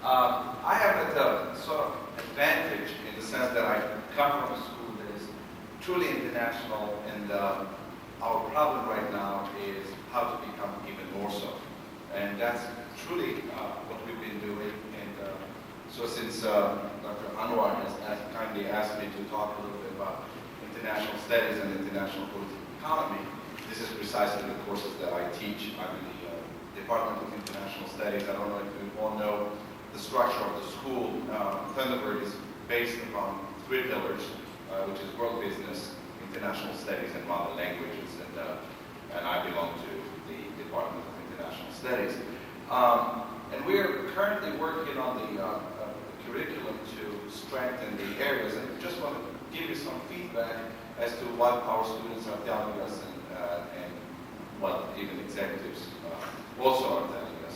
I have a sort of advantage in the sense that I come from a school that is truly international, and our problem right now is how to become even more so. And that's truly what we've been doing. And so since Dr. Anwar has kindly asked me to talk a little bit about international studies and international political economy, this is precisely the courses that I teach. I'm in the Department of International Studies. I don't know if you all know the structure of the school. Thunderbird is based upon 3 pillars, which is world business, international studies, and modern languages. And I belong to the Department of International Studies. And we are currently working on the curriculum to strengthen the areas. And I just want to give you some feedback as to what our students are telling us and what even executives also are telling us.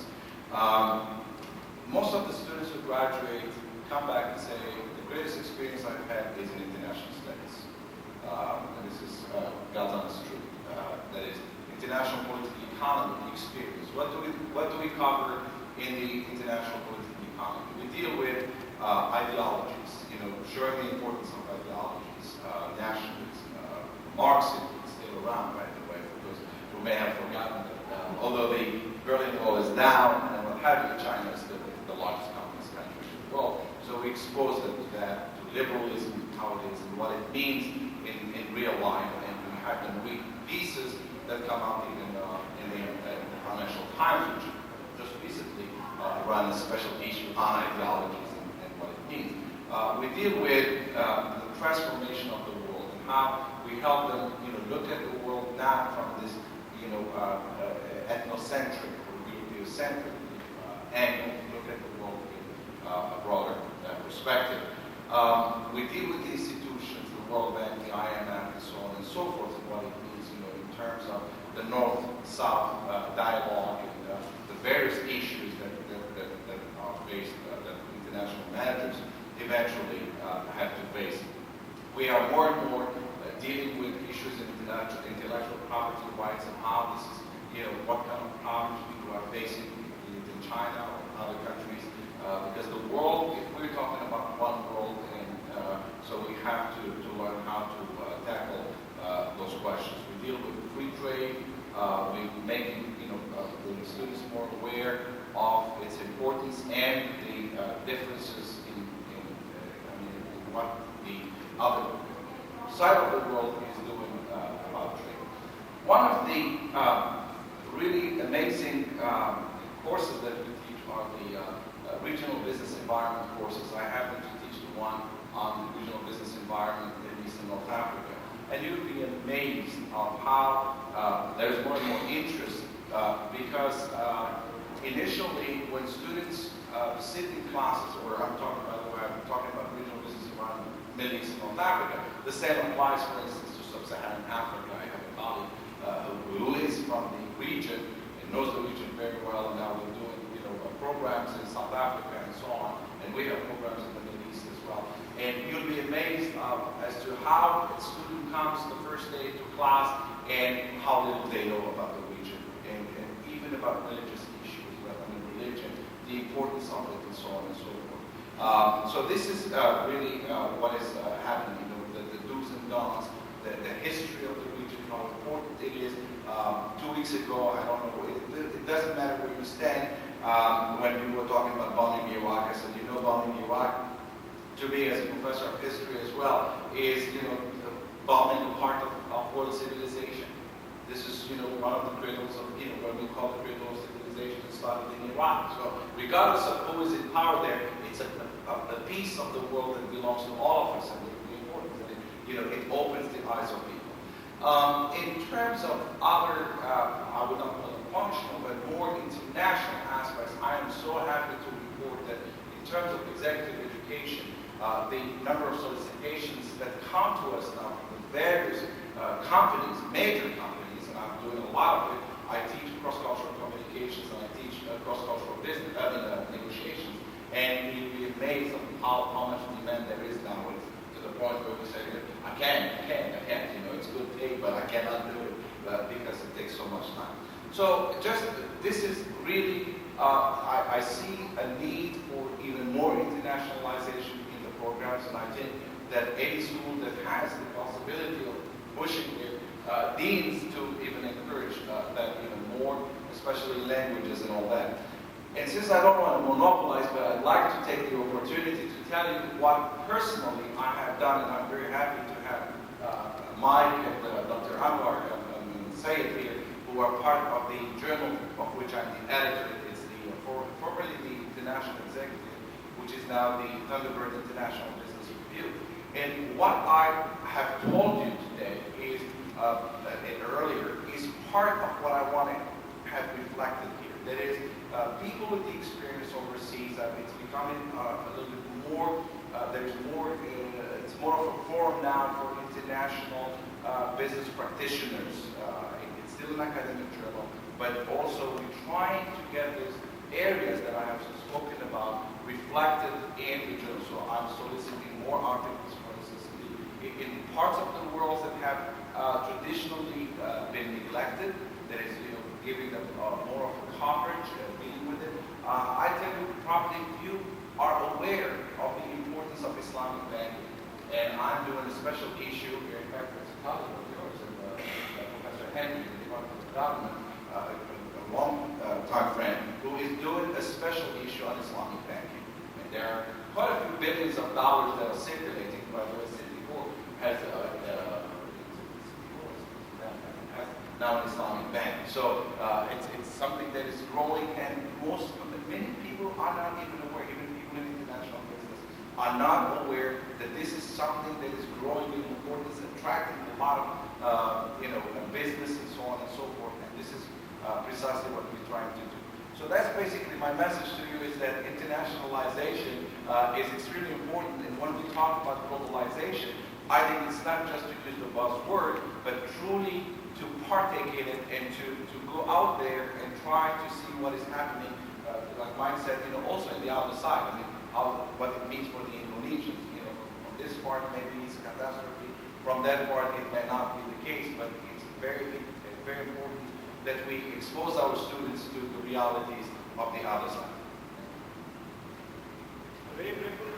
Most of the students who graduate come back and say, the greatest experience I've had is in international studies. And this is God's honest truth. That is international political economy experience. What do we cover in the international political economy? We deal with ideologies, showing the importance of ideologies, nationalism, Marxism is still around, by the way, for those who may have forgotten that. Although the Berlin Wall is down and what have you, China is still the largest communist country in the world. So we expose them to that, to liberalism, how it is, and what it means in real life. And we have them read pieces that come out even in the Financial Times, which just recently ran a special issue on ideologies and what it means. We deal with the transformation of the world and how we help them, look at the world not from this, ethnocentric or Europeocentric angle, look at the world in a broader perspective. We deal with the institutions, the World Bank, the IMF, and so on and so forth, and what it means, in terms of the North-South dialogue and the various issues that are faced, that international managers eventually have to face. We are more and more dealing with issues in intellectual property rights and how this is, what kind of problems people are facing in China or other countries. Because the world, if we're talking about one world, and so we have to learn how to tackle those questions. We deal with free trade. We making the students more aware of its importance and the differences in what the other side of the world is doing about trade. One of the really amazing courses that we teach are the regional business environment courses. I happen to teach the one on the regional business environment in East and North Africa. And you'd be amazed of how there's more and more interest because initially when students sit in classes, or I'm talking about regional business environment, Middle East and North Africa, the same applies, for instance, to Sub-Saharan Africa. I have a colleague who is from the region and knows the region very well, and now we're doing programs in South Africa and so on, and we have programs in the Middle East as well. And you'll be amazed as to how a student comes the first day to class and how little they know about the region, and even about religious issues, religion, the importance of it, and so on and so forth. So this is really what is happening, the do's and don'ts, the history of the region, how important it is. 2 weeks ago, I don't know, it doesn't matter where you stand. When we were talking about bombing Iraq, I said, bombing Iraq, to me as a professor of history as well, is, bombing a part of world civilization. This is, one of the cradles of, what we call the cradle of civilization that started in Iraq. So regardless of who is in power there, it's a piece of the world that belongs to all of us, and it's really important that it opens the eyes of people. In terms of other, I would not call them functional, but more international aspects, I am so happy to report that in terms of executive education, the number of solicitations that come to us now from various companies, major companies, and I'm doing a lot of it. I teach cross-cultural communications and I teach cross-cultural business negotiations, and you'd be amazed at how much demand there is now, to the point where we say, I can't, it's good pay, but I cannot do it because it takes so much time. So this is really, I see a need for internationalization in the programs, and I think that any school that has the possibility of pushing their deans to even encourage that even more, especially languages and all that. And since I don't want to monopolize, but I'd like to take the opportunity to tell you what personally I have done, and I'm very happy to have Mike and Dr. Anwar and Syed here, who are part of the journal of which I'm the editor. It's formerly the International Executive, which is now the Thunderbird International Business Review. And what I have told you today is, earlier, is part of what I want to have reflected here. That is, people with the experience overseas, it's becoming a little bit more, there's more, it's more of a forum now for international business practitioners. It's still an academic journal, but also we're trying to get those areas that I have spoken about reflected in the journal. So I'm soliciting more articles, for instance, in parts of the world that have traditionally been neglected, that is, giving them more of a coverage, dealing with it. I tell you, probably you are aware of the importance of Islamic banking, and I'm doing a special issue here. In fact, it's a colleague of yours, and Professor Henry, the Department of Government, a long-time friend, who is doing a special issue on Islamic banking. And there are quite a few billions of dollars that are circulating. By the way, City Hall has now an Islamic bank. So it's something that is growing, and many people are not even aware, even people in international business are not aware that this is something that is growing in importance, attracting a lot of business and so on and so forth. And this is precisely what we're trying to do. So that's basically my message to you, is that internationalization is extremely important. And when we talk about globalization, I think it's not just to use the buzzword, but truly to partake in it and to go out there and try to see what is happening, like Mike said, also in the other side. I mean, what it means for the Indonesians. From this part, maybe it's a catastrophe. From that part, it may not be the case, but it's very important that we expose our students to the realities of the other side. Very briefly,